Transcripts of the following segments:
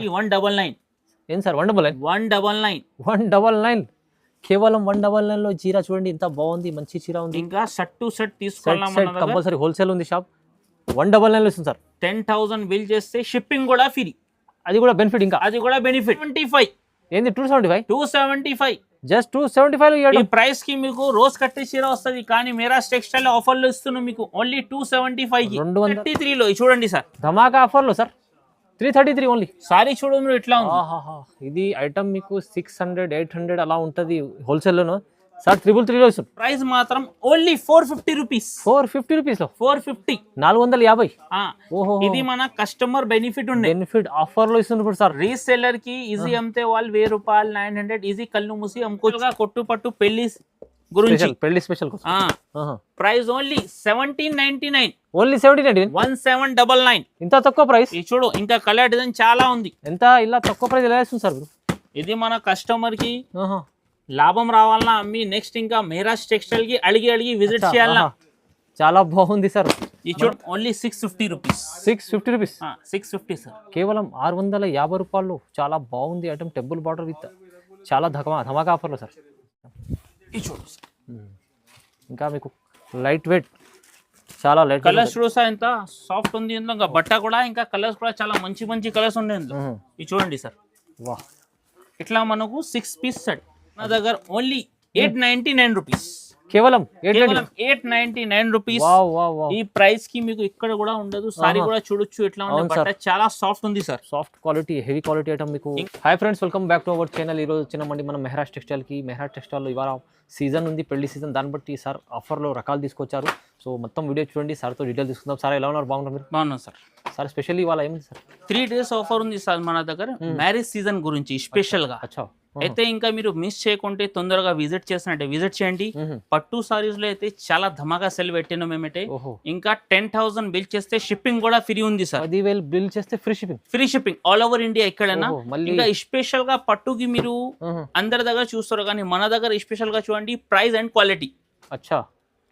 199 ఏం సార్ 199 199 199 కేవలం 199 లో చీర చూడండి ఎంత బాగుంది మంచి చీర ఉంది ఇంకా సెట్ టు సెట్ తీసుకోవాలా మన దగ్గర కంపల్సరీ హోల్సేల్ ఉంది షాప్ 199 లో ఇస్తుంది సార్ 10,000 బిల్ చేస్తే షిప్పింగ్ కూడా ఫ్రీ అది కూడా బెనిఫిట్ ఇంకా అది కూడా బెనిఫిట్ 25 ఏంది 275 జస్ట్ 275 ఈ ప్రైస్ కి మీకు రోజ్ కట్టే చీర వస్తుంది కానీ మేరా టెక్స్టైల్ ఆఫర్ లో ఇస్తున్నాం మీకు ఓన్లీ 275 కి 233 లో చూడండి సార్ ధమాకా ఆఫర్ లో సార్ 333 ఓన్లీ సారీ చూడు మీరు ఎట్లా ఉంది ఇది ఐటమ్ మీకు 600 800 అలా ఉంటది హోల్సేల్ లోను సార్ 333 లో ఇస్తుంది ప్రైస్ మాత్రం ఓన్లీ 450 రూపీస్ 450 రూపీస్ లో 450 450 ఓహో ఇది మన కస్టమర్ బెనిఫిట్ ఉండే బెనిఫిట్ ఆఫర్ లో ఇస్తున్నారు సార్ రీసెల్లర్ కి ఈజీ అమ్మితే వాళ్ళు 1000 రూపాయలు 900 ఈజీ కళ్ళు మూసి అమ్ముకోవచ్చుగా కొట్టు పట్టు పెళ్లి గురించి పెళ్లి స్పెషల్ ప్రైస్ ఓన్లీ 1799 ఓన్లీ 1799 1799 ఇంత తక్కువ ప్రైస్ ఇది చూడు ఇంకా కలర్ డిజైన్ చాలా ఉంది ఎంత ఇలా తక్కువ ప్రైస్ ఎలా ఇస్తుంది సార్ ఇది మన కస్టమర్ కి లాభం రావాలన్నా అమ్మి నెక్స్ట్ ఇంకా మేరాజ్ టెక్స్టైల్ కి అడిగి విజిట్ చేయాలన్నా చాలా బాగుంది సార్ ఈ చూడు ఓన్లీ 650 రూపీస్ 650 రూపీస్ 650 సార్ కేవలం 650 రూపాయలు చాలా బాగుంది ఐటమ్ టెంపుల్ బార్డర్ విత్ చాలా ధమాకా ఆఫర్లో సార్ ఈ చూడు ఇంకా మీకు లైట్ వెయిట్ చాలా లైట్ కలర్స్ చూడు సార్ ఎంత సాఫ్ట్ ఉంది ఇంకా బట్ట కూడా ఇంకా కలర్స్ కూడా చాలా మంచి కలర్స్ ఉన్నాయి ఇది చూడండి సార్ వా ఇట్లా మనకు 6 పీస్ సెట్ నా దగ్గర ఓన్లీ 899 రూపీస్ కేవలం 899 రూపీస్ ఈ ప్రైస్ కి మీకు ఇక్కడ కూడా ఉండదు సారీ కూడా చూడొచ్చు ఎట్లా ఉంది బట్ట చాలా సాఫ్ట్ ఉంది sir soft quality heavy quality item మీకు hi friends welcome back to our channel ఈ రోజు వచ్చినామండి మనం మెహరాజ్ టెక్స్టైల్ కి మెహరాజ్ టెక్స్టైల్ లో ఇవాళ సీజన్ ఉంది పెళ్లి సీజన్ దాన్ని బట్టి సార్ ఆఫర్ లో రకాలు తీసుకొచ్చారు సో మొత్తం వీడియో చూడండి సార్ తో డీటెయిల్ తీసుకుందాం సార్ ఎలా ఉన్నారు బాగున్నారు మీరు బాగున్నాం సార్ సార్ స్పెషల్లీ ఇవాళ ఏమిటి సార్ 3 డేస్ ఆఫర్ ఉంది సార్ మన దగ్గర మ్యారేజ్ సీజన్ గురించి స్పెషల్ గా అయితే ఇంకా మీరు మిస్ చేయకుంటే తొందరగా విజిట్ చేసినట్టే విజిట్ చేయండి పట్టు సారీస్ లో అయితే చాలా ధమాకా సెల్ పెట్టినాం మేమైతే ఇంకా 10,000 బిల్ చేస్తే షిప్పింగ్ కూడా ఫ్రీ ఉంది సార్ 10,000 బిల్ చేస్తే free shipping all over India ఎక్కడైనా ఇంకా స్పెషల్ గా పట్టుకి మీరు అందరి దగ్గర చూస్తారు కానీ మన దగ్గర స్పెషల్ గా చూడండి ప్రైస్ అండ్ క్వాలిటీ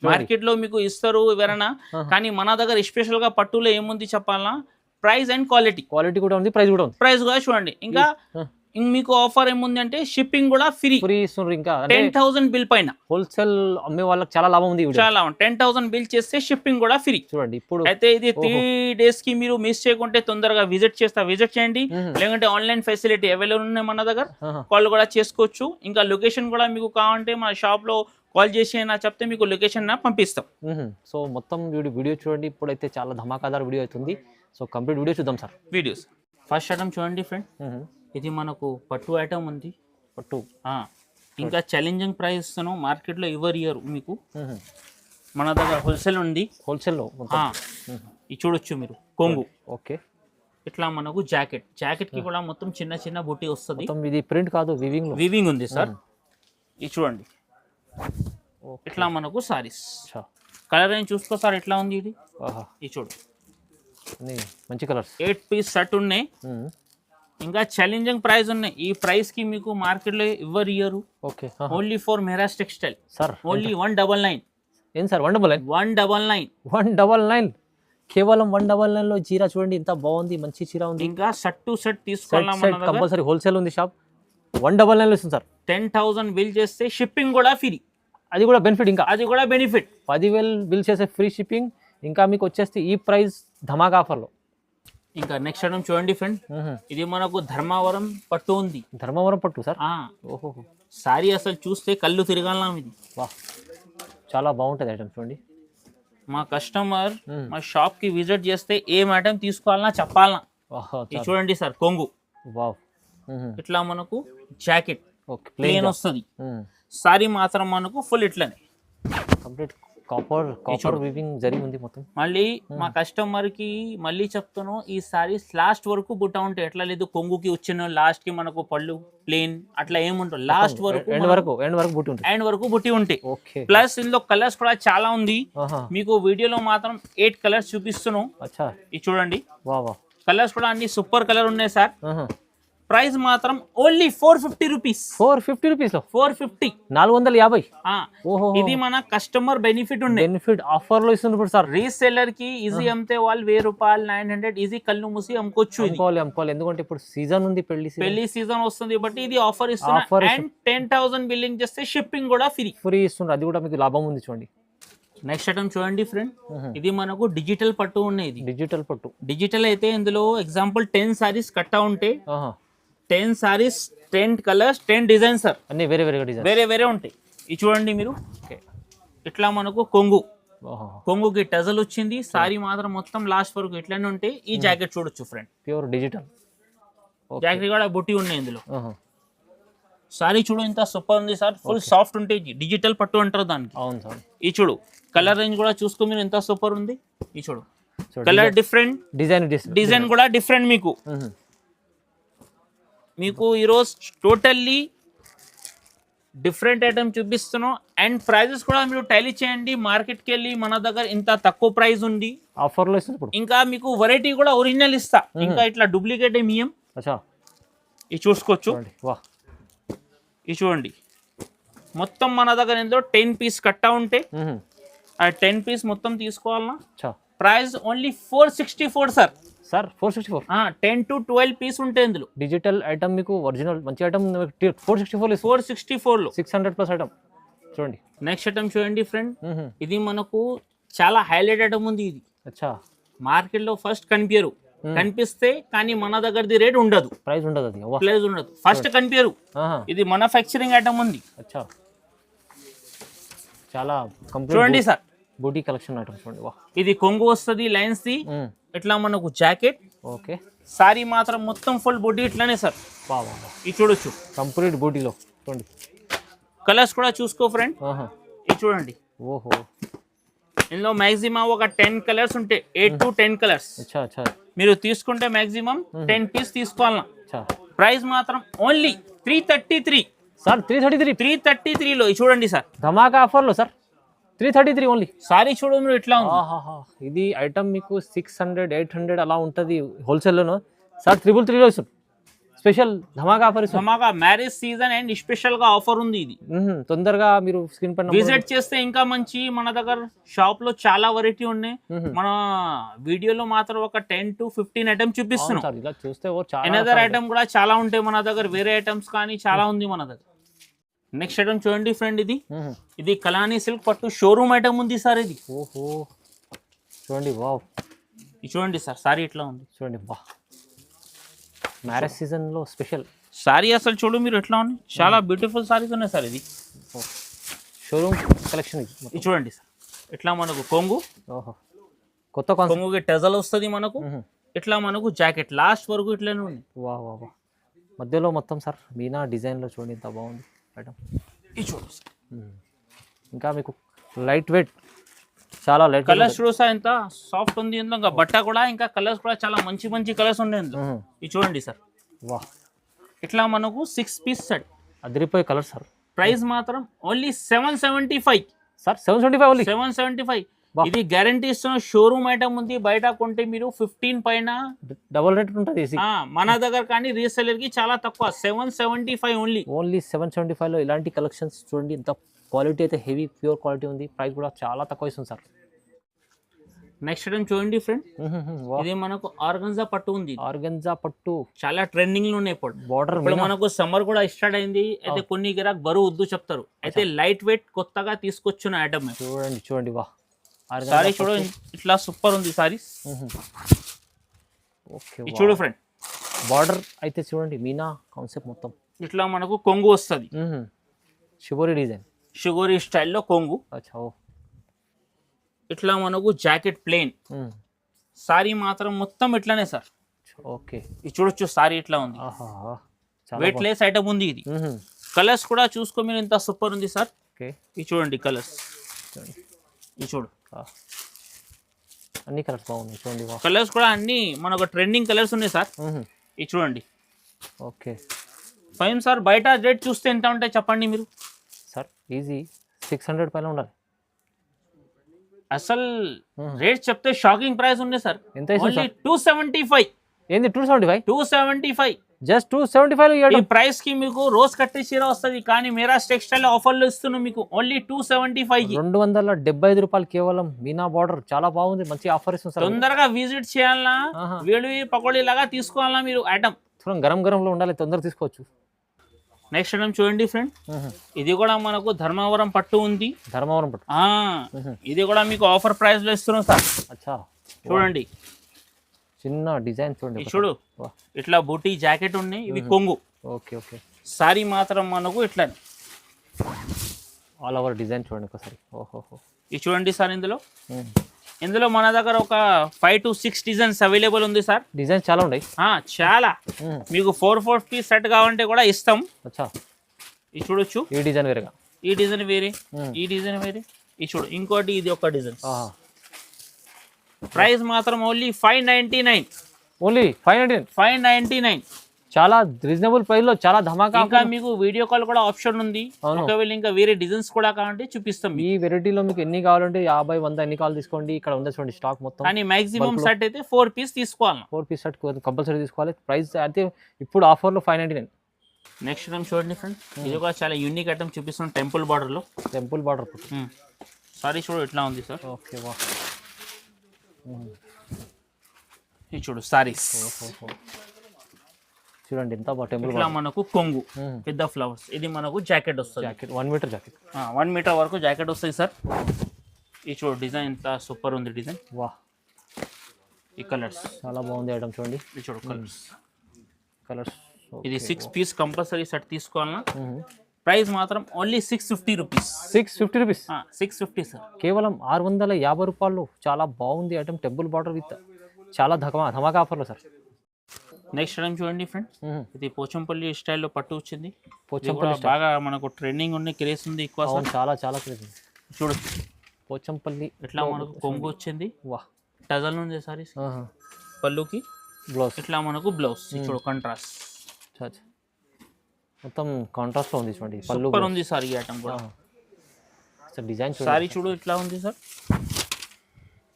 మార్కెట్ లో మీకు ఇస్తారు ఎవరైనా కానీ మన దగ్గర స్పెషల్ గా పట్టులో ఏముంది చెప్పాలన్నా ప్రైస్ అండ్ క్వాలిటీ కూడా ఉంది ప్రైస్ కూడా చూడండి ఇంకా మీకు ఆఫర్ ఏముంది అంటే షిప్పింగ్ కూడా ఫ్రీ ఇంకా 10,000 బిల్ పైన హోల్సేల్ అమ్మే వాళ్ళకి చాలా లాభం ఉంది చాలా 10,000 బిల్ చేస్తే షిప్పింగ్ కూడా ఫ్రీ చూడండి ఇప్పుడు అయితే ఇది 3 డేస్ కి మీరు మిస్ చేయకుంటే తొందరగా విజిట్ చేయండి లేదంటే ఆన్లైన్ ఫెసిలిటీ అవైలబుల్ ఉన్నాయి మన దగ్గర కాల్ కూడా చేసుకోవచ్చు ఇంకా లొకేషన్ కూడా మీకు కావాలంటే మన షాప్ లో కాల్ చేసి అయినా చెప్తే మీకు లొకేషన్ పంపిస్తాం సో మొత్తం వీడియో చూడండి ఇప్పుడైతే చాలా ధమాకాదార్ వీడియో అవుతుంది సో కంప్లీట్ వీడియో చూద్దాం సార్ వీడియోస్ ఫస్ట్ ఐటమ్ చూడండి ఫ్రెండ్ ఇది మనకు పట్టు ఐటమ్ ఉంది పట్టు ఇంకా ఛాలెంజింగ్ ప్రైస్ ఇస్తాను మార్కెట్లో ఎవరి ఇయర్ మీకు మన దగ్గర హోల్సేల్ ఉంది హోల్సేల్లో ఇది చూడొచ్చు మీరు కొంగు ఓకే ఇట్లా మనకు జాకెట్ కి కూడా మొత్తం చిన్న బుట్టి వస్తుంది ఇది ప్రింట్ కాదు వివింగ్ ఉంది సార్ ఇది చూడండి ఇట్లా మనకు సారీస్ కలర్ ఏం చూసుకో సార్ ఎట్లా ఉంది ఇది ఇది చూడు మంచి కలర్స్ 8 పీస్ సెట్ ఉన్నాయి ఇంకా ఛాలెంజింగ్ ప్రైస్ ఉన్నాయి ఈ ప్రైస్ కి మీకు మార్కెట్ లో ఎవరు year only for Mehraj textile sir only 199 ఏం సార్ 199 కేవలం 199 లో చీర చూడండి ఎంత బాగుంది మంచి చీర ఉంది ఇంకా సెట్ టు సెట్ తీసుకోవాలా కంపల్సరీ హోల్సేల్ ఉంది షాప్ 199 లో ఇస్తుంది సార్ 10,000 బిల్ చేస్తే షిప్పింగ్ కూడా ఫ్రీ అది కూడా బెనిఫిట్ ఇంకా అది కూడా బెనిఫిట్ 10,000 బిల్ చేస్తే ఫ్రీ షిప్పింగ్ ఇంకా మీకు వచ్చేస్తే ఈ ప్రైస్ ధమాకా ఆఫర్లో ఇంకా నెక్స్ట్ ఐటమ్ చూడండి ఫ్రెండ్ ఇది మనకు ధర్మవరం పట్టు ఉంది ధర్మవరం పట్టు సార్ ఓహో సారీ అసలు చూస్తే కళ్ళు తిరగాల ఇది చాలా బాగుంటుంది ఐటమ్ చూడండి మా కస్టమర్ మా షాప్ కి విజిట్ చేస్తే ఏం ఐటమ్ తీసుకోవాలన్నా చెప్పాలన్నా చూడండి సార్ కొంగు ఇట్లా మనకు జాకెట్ ప్లేన్ వస్తుంది సారీ మాత్రం మనకు ఫుల్ ఇట్లనే కంప్లీట్ కాపర్ వీవింగ్ జరిగి ఉంది మొత్తం మళ్ళీ మా కస్టమర్ కి మళ్ళీ చెప్తాను ఈ సారీస్ లాస్ట్ వరకు బుట్ట ఉంటాయి ఎట్లా లేదు కొంగుకి వచ్చిన లాస్ట్ కి మనకు పళ్ళు ప్లేన్ అట్లా ఏముంటుంది లాస్ట్ వరకు ఎండ్ వరకు బుట్టి ఉంటాయి ప్లస్ ఇందులో కలర్స్ కూడా చాలా ఉంది మీకు వీడియోలో మాత్రం 8 కలర్స్ చూపిస్తున్నాను ఇది చూడండి కలర్స్ కూడా అన్ని సూపర్ కలర్ ఉన్నాయి సార్ ప్రైస్ మాత్రం ఓన్లీ 450 రూపీస్. 450 రూపీస్ లో 450. 450. ఓహో, ఇది మన కస్టమర్ బెనిఫిట్ ఉండే. బెనిఫిట్ ఆఫర్ లో ఇస్తున్నారు సార్. రీసెల్లర్ కి ఈజీ అమ్మితే వాళ్ళు 1000 రూపాయలు 900 ఈజీ కళ్ళు మూసి అమ్ముకోవచ్చు. అమ్ముకోవాలి ఎందుకంటే ఇప్పుడు సీజన్ ఉంది, పెళ్లి సీజన్ వస్తుంది బట్ ఇది ఆఫర్ ఇస్తున్నారు. అండ్ 10,000 బిల్లింగ్ చేస్తే షిప్పింగ్ కూడా ఫ్రీ ఇస్తున్నారు. అది కూడా మీకు లాభం ఉంది చూడండి. నెక్స్ట్ ఐటమ్ చూడండి ఫ్రెండ్, ఇది మనకు డిజిటల్ పట్టు ఉన్నాయి. డిజిటల్ పట్టు. డిజిటల్ అయితే ఇందులో ఎగ్జాంపుల్ 10 సారీస్ కట్టా ఉంటే 10 సారీస్ 10 కలర్స్ 10 డిజైన్స్ సార్. అన్ని వేరే ఉంటాయి. ఇది చూడండి మీరు. ఇట్లా మనకు కొంగుకి టజల్ వచ్చింది. సారీ మాత్రం మొత్తం లాస్ట్ వరకు ఇట్లానే ఉంటాయి. ఈ జాకెట్ చూడొచ్చు ఫ్రెండ్, ప్యూర్ డిజిటల్ జాకెట్ కూడా బుట్టి ఉన్నాయి ఇందులో. సారీ చూడు ఎంత సూపర్ ఉంది సార్. ఫుల్ సాఫ్ట్ ఉంటాయి. డిజిటల్ పట్టు అంటారు దానికి. అవును సార్. ఈ చూడు కలర్ రేంజ్ కూడా చూసుకో మీరు ఎంత సూపర్ ఉంది. ఈ చూడు కలర్ డిఫరెంట్, డిజైన్ కూడా డిఫరెంట్. మీకు ఈరోజు టోటల్లీ డిఫరెంట్ ఐటమ్ చూపిస్తున్నాం. అండ్ ప్రైజెస్ కూడా మీరు టాలీ చేయండి. మార్కెట్కి వెళ్ళి మన దగ్గర ఇంత తక్కువ ప్రైస్ ఉంది, ఆఫర్లో ఇంకా మీకు వెరైటీ కూడా ఒరిజినల్ ఇస్తా. ఇంకా ఇట్లా డూప్లికేట్ ఏమి ఇయ్యం. ఇది చూసుకోవచ్చు. ఇది చూడండి మొత్తం మన దగ్గర ఇందులో 10 పీస్ కట్టా ఉంటే ఆ 10 పీస్ మొత్తం తీసుకోవాలన్నా price only 464 sir. 464. 10 to 12 piece ఉంటాయి ఇందులో. డిజిటల్ ఐటమ్ మీకు ఒరిజినల్ మంచి ఐటమ్ 464 లో 600 ప్లస్ ఐటమ్ చూడండి. నెక్స్ట్ ఐటమ్ చూడండి ఫ్రెండ్, ఇది మనకు చాలా హైలైట్ ఐటమ్ ఉంది. ఇది మార్కెట్ లో ఫస్ట్ కనిపిస్తే కానీ మన దగ్గరది రేట్ ఉండదు, ప్రైస్ ఉండదు. ఫస్ట్ కనిపించరు. ఇది మ్యానుఫ్యాక్చరింగ్ ఐటమ్ ఉంది. చాలా చూడండి సార్, బూటీ కలెక్షన్ ఐటమ్ చూడండి. ఇది కొంగు వస్తుంది లైన్స్ ది. ఇట్లా మనకు జాకెట్. ఓకే. సారీ మాత్రం మొత్తం ఫుల్ బూటీ ఇట్లానే సార్. ఇది చూడొచ్చు కంప్లీట్ బూటీలో చూడండి. కలర్స్ కూడా చూసుకో ఫ్రెండ్. ఇది చూడండి. ఓహో, ఇందులో మాక్సిమం ఒక 10 కలర్స్ ఉంటాయి. 8 to 10 కలర్స్ మీరు తీసుకుంటే మాక్సిమం 10 పీస్ తీసుకోవాలన్నా. ప్రైస్ మాత్రం ఓన్లీ 333 సార్. 333 లో చూడండి సార్, ధమాకా ఆఫర్ లో సార్. 333 ఓన్లీ. సారీ చూడు మీరు ఎట్లా ఉంది. ఇది ఐటమ్ మీకు 600 800 అలా ఉంటుంది హోల్సేల్లోనూ సార్. 333 లో ఇస్తుంది. Special Dhamaka offer. Dhamaka marriage season and special గా ఆఫర్ ఉంది. ఇది తొందరగా మీరు స్క్రీన్ పైన విజిట్ చేస్తే ఇంకా మంచి. మన దగ్గర షాప్ లో చాలా వెరైటీ ఉన్నాయి. మన వీడియోలో మాత్రం ఒక 10 to 15 ఐటమ్ చూపిస్తున్నాం. ఇలా చూస్తే ఎనదర్ ఐటమ్ కూడా చాలా ఉంటాయి మన దగ్గర. వేరే ఐటమ్స్ కానీ చాలా ఉంది మన దగ్గర. నెక్స్ట్ ఐటమ్ చూడండి ఫ్రెండ్, ఇది కలానీ సిల్క్ పట్టు షోరూమ్ ఐటమ్ ఉంది సార్. ఇది ఓహో చూడండి. వావ్, ఇది చూడండి సార్. సారీ ఇట్లా ఉంది చూడండి. వా, మ్యారేజ్ సీజన్ లో స్పెషల్ సారీ. అసలు చూడు మీరు ఎట్లా ఉంది. చాలా బ్యూటిఫుల్ సారీస్ ఉన్నాయి సార్. ఇది షోరూమ్ కలెక్షన్. ఇది చూడండి సార్. ఇట్లా మనకు కొంగు. కొత్త కొంగుకి టజల్ వస్తుంది మనకు. ఇట్లా మనకు జాకెట్ లాస్ట్ వరకు ఇట్లానే ఉంది. వా, మధ్యలో మొత్తం సార్ మీనా డిజైన్ లో చూడండి ఎంత బాగుంది మేడం. ఇది చూడు సార్. ఇంకా మీకు లైట్ వెయిట్, చాలా లైట్ కలర్స్ చూసా ఎంత సాఫ్ట్ ఉంది. ఇంకా బట్ట కూడా ఇంకా కలర్స్ కూడా చాలా మంచి కలర్స్ ఉన్నాయి. ఇది చూడండి సార్. వా, ఇట్లా మనకు 6 పీస్ సెట్. అదిరిపోయే కలర్ సార్. ప్రైస్ మాత్రం ఓన్లీ 775 సార్. 775 ఓన్లీ. 775. ఇది గ్యారంటీ ఇస్తున్న షోరూమ్ ఐటమ్ ఉంది. బయట కొంటే మీరు 15 పైన డబుల్ రేట్ ఉంటుంది. మన దగ్గర కానీ రీసెల్లర్ కి చాలా తక్కువ. 775 ఓన్లీ 775 లో ఇలాంటి కలెక్షన్స్ చూడండి. ఇంత క్వాలిటీ అయితే హెవీ ప్యూర్ క్వాలిటీ ఉంది. ప్రైస్ కూడా చాలా తక్కువ ఇస్తుంది సార్. నెక్స్ట్ ఐటమ్ చూడండి ఫ్రెండ్, ఇది మనకు ఆర్గన్జా పట్టు ఉంది. ఆర్గన్జా పట్టు చాలా ట్రెండింగ్ లో ఉన్నాయి ఇప్పుడు. బార్డర్ మనకు సమ్మర్ కూడా స్టార్ట్ అయింది. అయితే కొన్ని గిరాక్ బరువు వద్దు చెప్తారు. అయితే లైట్ వెయిట్ కొత్తగా తీసుకొచ్చిన ఐటమ్. చూడండి. వా, సారీ చూడండి ఇట్లా సూపర్ ఉంది సారీస్. చూడు ఫ్రెండ్, బార్డర్ అయితే చూడండి మీనా కాన్సెప్ట్ మొత్తం. ఇట్లా మనకు కొంగు వస్తుంది. షిబోరి డిజైన్, షిగోరి స్టైల్లో కొంగు. ఇట్లా మనకు జాకెట్ ప్లెయిన్. సారీ మాత్రం మొత్తం ఇట్లానే సార్. ఓకే, ఇది చూడొచ్చు సారీ ఇట్లా ఉంది. వెయిట్ లెస్ ఐటమ్ ఉంది. ఇది కలర్స్ కూడా చూసుకో మీరు ఎంత సూపర్ ఉంది సార్. ఇది చూడండి కలర్స్. ఇది చూడు అన్ని కలర్స్ బాగున్నాయి చూడండి. కలర్స్ కూడా అన్ని మనకు ట్రెండింగ్ కలర్స్ ఉన్నాయి సార్. ఇది చూడండి. Okay fine sir. బయట రేట్ చూస్తే ఎంత ఉంటాయి చెప్పండి మీరు సార్. ఈజీ 600 పైన ఉండాలి. అసలు రేట్ చెప్తే షాకింగ్ ప్రైస్ ఉంది సార్. ఎంత? 275. ఏంది 275? 275. జస్ట్ 275 ఈ ప్రైస్ కి మీకు రోజ్ కట్టే చీర వస్తుంది, కానీ మెహరాజ్ టెక్స్టైల్ ఆఫర్లు ఇస్తున్నాం మీకు ఓన్లీ 275 కి. 275 రూపాయలు కేవలం మీనా బార్డర్, చాలా బాగుంది, మంచి ఆఫర్ ఇస్తుంది సార్. తొందరగా విజిట్ చేయాలన్నా, వేడి పకోడీ లాగా తీసుకోవాలన్నా మీరు ఐటమ్ గరం గరంలో ఉండాలి, తొందరగా తీసుకోవచ్చు. నెక్స్ట్ ఐటమ్ చూడండి ఫ్రెండ్, ఇది కూడా మనకు ధర్మవరం పట్టు ఉంది. ధర్మవరం పట్టు ఇది కూడా మీకు ఆఫర్ ప్రైస్ లో ఇస్తున్నాం సార్. అచ్చా చూడండి, చిన్న డిజైన్ చూడండి, చూడు ఇట్లా బూటీ జాకెట్ ఉన్నాయి, ఇవి కొంగు. Okay okay. సారీ మాత్రం మనకు ఇట్లా ఆల్ ఓవర్ డిజైన్ చూడండి ఒకసారి. ఓహోహో, ఇది చూడండి సార్. ఇందులో మన దగ్గర ఒక 5 to 6 డిజైన్స్ అవైలబుల్ ఉంది సార్. డిజైన్స్ చాలా ఉన్నాయి. చాలా, మీకు 450 సెట్ కావాలంటే కూడా ఇస్తాం. అచ్చా, ఇది చూడొచ్చు. ఈ డిజైన్ వేరేగా, ఈ డిజైన్ వేరే, ఈ డిజైన్ వేరే. ఇది చూడు, ఇంకోటి ఇది ఒక డిజైన్. ప్రైస్ మాత్రం ఓన్లీ 599. ఓన్లీ 599. చాలా రీజనబుల్ ప్రైస్ లో చాలా ధమాకా. ఇంకా మీకు వీడియో కాల్ కూడా ఆప్షన్ ఉంది. ఒకవేళ ఇంకా వేరే డిజైన్స్ కూడా కావాలంటే చూపిస్తాం. ఈ వెరైటీలో మీకు ఎన్ని కావాలంటే 50, 100 ఎన్ని కాల్ తీసుకోండి. ఇక్కడ ఉంది చూడండి స్టాక్ మొత్తం. కానీ మాక్సిమం సెట్ అయితే 4 పీస్ తీసుకోవాలి. 4 పీస్ సెట్ కంపల్సరీ తీసుకోవాలి. ప్రైస్ అయితే ఇప్పుడు ఆఫర్ లో 599. నెక్స్ట్ ఐటమ్ చూడండి ఫ్రెండ్, ఇది కూడా చాలా యూనిక్ ఐటమ్ చూపిస్తున్నాం. టెంపుల్ బార్డర్ లో. టెంపుల్ బార్డర్ సారీ చూడు ఎట్లా ఉంది సార్. ఓకే, వా, ఇది చూడు సారీస్ చూడండి ఎంత బాగా. టెంపుల్ ఇట్లా మనకు కొంగు పెద్ద ఫ్లవర్స్. ఇది మనకు జాకెట్ వస్తుంది. Jacket 1 meter jacket. 1 మీటర్ వరకు జాకెట్ వస్తుంది సార్. ఈ చూడు డిజైన్ ఎంత సూపర్ ఉంది డిజైన్. వా, ఈ కలర్స్ చాలా బాగుంది ఐటమ్ చూడండి. ఇది చూడు కలర్స్. ఇది 6 పీస్ కంపల్సరీ సెట్ తీసుకోవాలన్నా. ప్రైస్ మాత్రం ఓన్లీ 650 రూపీస్. 650 రూపీస్. 650 సార్. కేవలం 650 రూపాయలు. చాలా బాగుంది ఐటమ్. టెంపుల్ బార్డర్ విత్ చాలా ధమాకా ఆఫర్లో సార్. నెక్స్ట్ ఐటమ్ చూడండి ఫ్రెండ్, ఇది పోచంపల్లి స్టైల్లో పట్టు వచ్చింది. పోచంపల్లి బాగా మనకు ట్రెండింగ్ ఉంది, క్రేజ్ ఉంది ఎక్కువ. చాలా చాలా క్రేజ్ ఉంది. చూడొచ్చు పోచంపల్లి ఇట్లా మనకు కొంగు వచ్చింది. వా, టజల్ ఉంది సారీ. పళ్ళుకి బ్లౌజ్ ఇట్లా మనకు బ్లౌజ్. చూడు కాంట్రాస్ట్ మొత్తం కాంట్రాస్ట్ లో ఉంది చూడండి. పళ్ళు సూపర్ ఉంది సార్ ఈ ఐటమ్ కూడా. సార్ డిజైన్ సారీ చూడు ఇట్లా ఉంది సార్.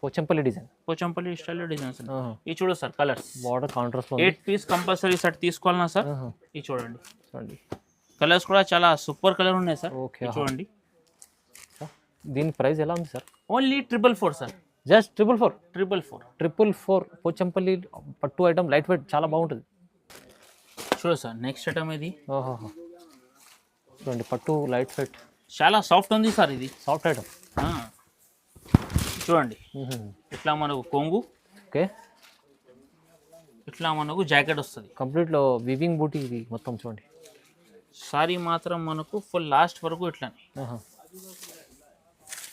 పోచంపల్లి డిజైన్, పోచంపల్లి స్టైల్లో డిజైన్స్. ఇది చూడు సార్ కలర్స్. బార్డర్ కాంట్రాస్ట్ లో 8 పీస్ కంపల్సరీ సెట్ తీసుకోవాలన్నా సార్. ఇది చూడండి కలర్స్ కూడా చాలా సూపర్ కలర్ ఉన్నాయి సార్. ఓకే, చూడండి. దీని ప్రైస్ ఎలా ఉంది sir? Only 444 sir. Just 444. 444. Pochampally పట్టు ఐటమ్ లైట్ వెయిట్ చాలా బాగుంటుంది. చూడు సార్ నెక్స్ట్ ఐటమ్ ఇది. చూడండి పట్టు లైట్ వెయిట్ చాలా సాఫ్ట్ ఉంది సార్. ఇది సాఫ్ట్ ఐటమ్. చూడండి ఇట్లా మనకు కొంగు. ఓకే, ఇట్లా మనకు జాకెట్ వస్తుంది. కంప్లీట్ లో వీవింగ్ బూటీ ఇది మొత్తం చూడండి. సారీ మాత్రం మనకు ఫుల్ లాస్ట్ వరకు ఇట్లానే.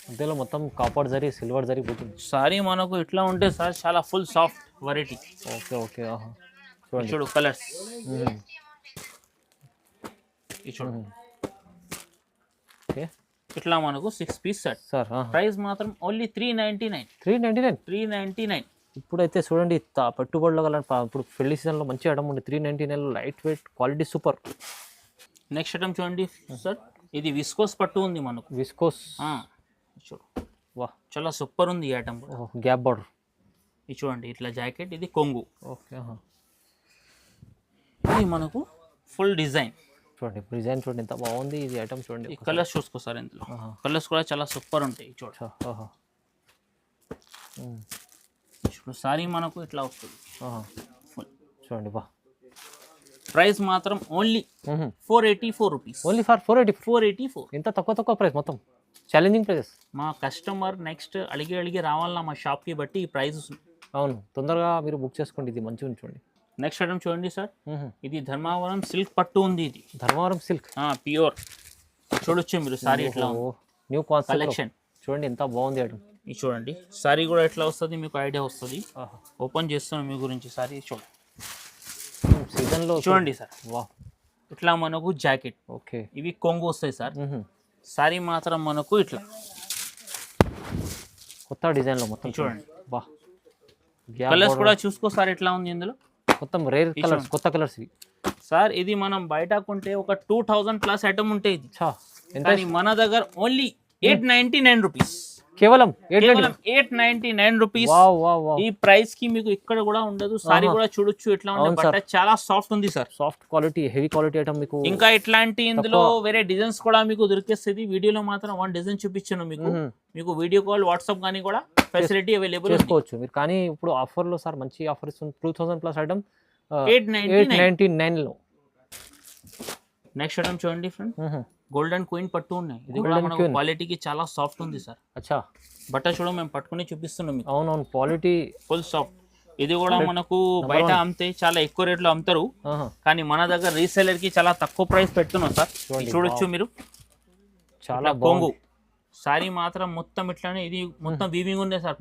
మధ్యలో మొత్తం కాపర్ జరీ, సిల్వర్ జరీ పోతుంది. సారీ మనకు ఇట్లా ఉంటే సార్ చాలా full soft variety. Okay okay. చూడండి చూడు కలర్స్. చూడు ఓకే, ఇట్లా మనకు 6 పీస్ సెట్ సార్. ప్రైస్ మాత్రం ఓన్లీ 399. 399. ఇప్పుడైతే చూడండి పెట్టుబడులు గల ఇప్పుడు పెళ్లి సీజన్లో మంచి ఐటమ్ ఉంది. 399 light weight quality super. Next item చూడండి సార్, ఇది విస్కోస్ పట్టు ఉంది మనకు. విస్కోస్. చూడు వా, చాలా సూపర్ ఉంది ఈ ఐటమ్. Gap border. ఇది చూడండి ఇట్లా జాకెట్, ఇది కొంగు. ఓకే, ఇది మనకు ఫుల్ డిజైన్. చూడండి డిజైన్ చూడండి ఎంత బాగుంది ఇది ఐటమ్. చూడండి ఈ కలర్స్ చూసుకో సార్. ఇందులో కలర్స్ కూడా చాలా సూపర్ ఉంటాయి. చూడు చూడు సారీ మనకు ఇట్లా వస్తుంది ఫుల్. చూడండి బా, ప్రైస్ మాత్రం ఓన్లీ 484 రూపీస్. Only for 484. ఎంత తక్కువ ప్రైస్. మొత్తం ఛాలెంజింగ్ ప్రైసెస్. మా కస్టమర్ నెక్స్ట్ అడిగి రావాలన్నా మా షాప్కి బట్టి ఈ ప్రైజెస్. అవును, తొందరగా మీరు బుక్ చేసుకోండి. ఇది మంచిగా చూడండి. నెక్స్ట్ ఐటమ్ చూడండి సార్, ఇది ధర్మవరం సిల్క్ పట్టు ఉంది. ఇది ధర్మవరం సిల్క్ ప్యూర్. చూడొచ్చు మీరు సారీ ఎట్లా న్యూ కలెక్షన్. చూడండి ఎంత బాగుంది ఐటమ్. ఇది చూడండి సారీ కూడా ఎట్లా వస్తుంది మీకు ఐడియా వస్తుంది. ఓపెన్ చేస్తున్నాం మీ గురించి సారీ. చూడండి సీజన్లో చూడండి సార్. వా, ఇట్లా మనకు జాకెట్. ఓకే, ఇవి కొంగు వస్తాయి సార్. సారీ మాత్రం మనకు ఇట్లా కొత్త డిజైన్లో మొత్తం చూడండి. బా, కలర్స్ కూడా చూసుకో సార్ ఎట్లా ఉంది ఇందులో. మొత్తం రేర్ కలర్స్, కొత్త కలర్స్ ఇవి సార్. ఇది మనం బయట కొంటే ఒక 2000+ ఐటమ్ ఉంటాయి ఇది. కానీ మన దగ్గర ఓన్లీ 899 రూపీస్. కేవలం కేవలం 899 రూపీస్. Wow wow wow. ఈ ప్రైస్ కి మీకు ఇక్కడ కూడా ఉండదు. సారీ కూడా చూడొచ్చు ఎట్లా ఉంది, అవును బట్ట చాలా సాఫ్ట్ ఉంది sir. Soft quality, heavy quality item మీకు. ఇంకా ఇట్లాంటి ఇందులో వేరే డిజైన్స్ కూడా మీకు దొరికేస్తుంది. వీడియోలో మాత్రం వన్ డిజైన్ చూపించాను మీకు. మీకు వీడియో కాల్, వాట్సాప్ కానీ కూడా ఫెసిలిటీ అవైలబుల్ చేసుకోవచ్చు మీరు. కానీ ఇప్పుడు ఆఫర్ లో సార్ మంచి ఆఫర్ ఇస్తుంది. 2000 ప్లస్ ఐటమ్ 899 లో. నెక్స్ట్ ఐటమ్ చూడండి ఫ్రెండ్, గోల్డెన్ క్వీన్ పట్టు ఉన్నాయి. ఇది కూడా మనకు క్వాలిటీకి చాలా సాఫ్ట్ ఉంది సార్. అచ్చా, బట్ట చూడ మేము పట్టుకుని చూపిస్తున్నాం మీకు. అవునవును, క్వాలిటీ ఫుల్ సాఫ్ట్. ఇది కూడా మనకు బయట అమ్మితే చాలా ఎక్కువ రేట్లో అమ్ముతారు, కానీ మన దగ్గర రీసెలర్ కి చాలా తక్కువ ప్రైస్ పెడుతున్నాం సార్. చూడొచ్చు మీరు, చాలా కొంగు సారీ మాత్రం మొత్తం ఇట్లానే. ఇది మొత్తం వీవింగ్ ఉంది సార్.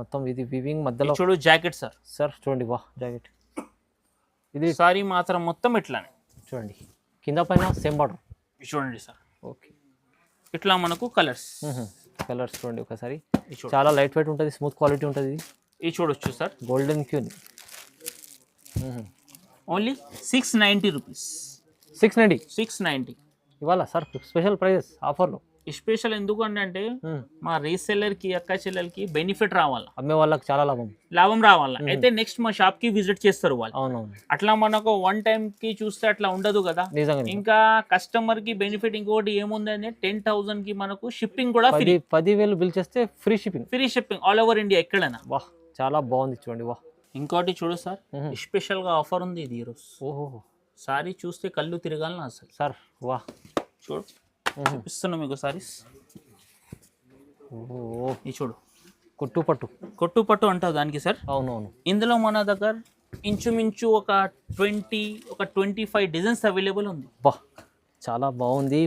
మొత్తం ఇది వీవింగ్ మధ్యలో. చూడు జాకెట్ సార్. సార్ చూడండి, వా జాకెట్. ఇది సారీ మాత్రం మొత్తం ఇట్లానే. చూడండి కింద పైన సేమ్ బార్డర్. చూడండి సార్, ఓకే. ఇట్లా మనకు కలర్స్ చూడండి ఒకసారి. చాలా లైట్ వెయిట్ ఉంటుంది, స్మూత్ క్వాలిటీ ఉంటుంది. ఇది చూడొచ్చు సార్, గోల్డెన్ క్యూన్. Only 690 rupees. 690 ఇవాళ సార్ స్పెషల్ ప్రైజెస్ ఆఫర్లో. స్పెషల్ ఎందుకు అంటే మా రీసెల్లర్ కి, అక్క చెల్లెలకి బెనిఫిట్ రావాలా, అమ్మే వాళ్ళకి చాలా లాభం రావాలా. అయితే నెక్స్ట్ మా షాప్ కి విజిట్ చేస్తారు వాళ్ళు. అవునవును, అట్లా మనకు వన్ టైం కి చూస్తే అట్లా ఉండదు కదా. ఇంకా కస్టమర్ కి బెనిఫిట్ ఇంకోటి ఏముందంటే 10,000 కి మనకు షిప్పింగ్ కూడా ఫ్రీ. 10,000 బిల్ చేస్తే free shipping all over India ఎక్కడైనా. వా, చాలా బాగుంది చూడండి. వా, ఇంకోటి చూడు సార్, స్పెషల్ గా ఆఫర్ ఉంది ఇది ఈరోజు. ఓహో, సారీ చూస్తే కళ్ళు తిరగాలని అసలు సార్. వా, చూడు చూపిస్తున్నా మీకు సారీస్. ఇది చూడు, కొట్టు పట్టు అంటావు దానికి సార్. అవునవును. ఇందులో మన దగ్గర ఇంచుమించు ఒక 25 డిజైన్స్ అవైలబుల్ ఉంది. బా, చాలా బాగుంది.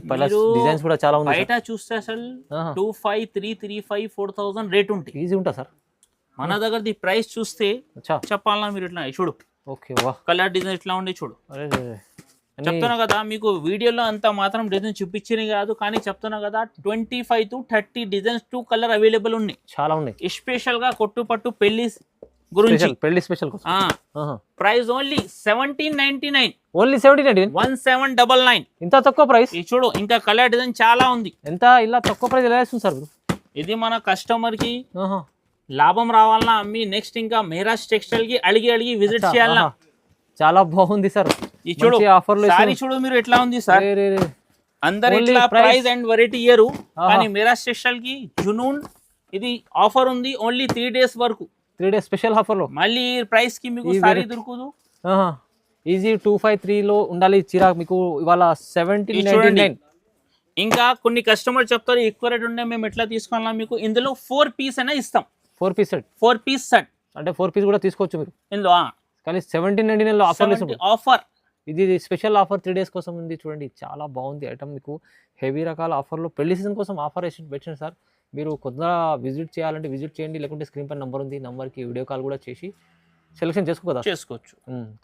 డిజైన్స్ కూడా చాలా ఉంది. బయట చూస్తే అసలు 2500, 335, 4000 రేట్ ఉంటుంది. ఈజీ ఉంటుంది సార్. మన దగ్గరది ప్రైస్ చూస్తే చెప్పాలన్నా మీరు ఇట్లా చూడు. ఓకే, వా, కలర్ డిజైన్ ఇట్లా ఉండే చూడు. చెప్తున్నా కదా మీకు వీడియోలో అంత మాత్రం డిజైన్ చూపించినవి కాదు, కానీ చెప్తున్నా కదా 25 to 30 డిజైన్స్ 2 కలర్ అవైలబుల్ ఉన్నాయి. చాలా ఉన్నాయి. స్పెషల్ గా కొట్టుపట్టు పెళ్లి గురించి, పెళ్లి స్పెషల్ ప్రైస్ ఓన్లీ 1799. ఓన్లీ 1799. 1799. ఇంత తక్కువ ప్రైస్. ఇది చూడు, ఇంకా కలర్ డిజైన్ చాలా ఉంది. ఎంత ఇలా తక్కువ ప్రైస్ ఎలా ఇస్తుంది సార్? ఇది మన కస్టమర్ కి లాభం రావాలన్నా అమ్మి నెక్స్ట్ ఇంకా మెహరాజ్ టెక్స్టైల్ కి అడిగి విజిట్ చేయాలన్నా. చాలా బాగుంది సార్. ఈ చూడు, సారీ చూడు మీరు ఎట్లా ఉంది సార్. అందరు ఇట్లా ప్రైస్ అండ్ వెరైటీ ఇయర్, కానీ మెహరాజ్ టెక్స్టైల్ కి జునూన్ ఇది ఆఫర్ ఉంది ఓన్లీ 3 days వరకు. 3 days స్పెషల్ ఆఫర్ లో మళ్ళీ ప్రైస్ కి మీకు సారీ దొరకదు. ఈజీ 253 లో ఉండాలి చీర మీకు ఇవాళ 1799. ఇంకా కొన్ని కస్టమర్ చెప్తారు ఎక్కువ రేట్ ఉండే మేము ఎట్లా తీసుకోవాలా, మీకు ఇందులో 4 పీస్ అయినా ఇస్తాం. 4 పీస్ సెట్. 4 పీస్ సెట్ అంటే 4 పీస్ కూడా తీసుకోవచ్చు మీరు ఇందులో. కానీ 1799 లో ఆఫర్. ఇది స్పెషల్ ఆఫర్ 3 days కోసం ఉంది. చూడండి చాలా బాగుంది ఐటమ్. మీకు హెవీ రకాల ఆఫర్లో పెళ్లి సీజన్ కోసం ఆఫర్ పెట్టింది సార్. మీరు కొద్దిగా విజిట్ చేయాలంటే విజిట్ చేయండి, లేకుంటే స్క్రీన్ పైన నెంబర్ ఉంది, నెంబర్కి వీడియో కాల్ కూడా చేసి సెలెక్షన్ చేసుకోవచ్చు.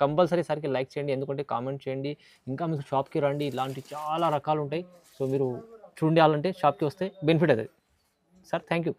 కంపల్సరీ సార్కి లైక్ చేయండి, ఎందుకంటే కామెంట్ చేయండి. ఇంకా మీకు షాప్కి రండి, ఇలాంటి చాలా రకాలు ఉంటాయి. సో మీరు చూడాలంటే షాప్కి వస్తే బెనిఫిట్ అవుతుంది సార్. Thank you.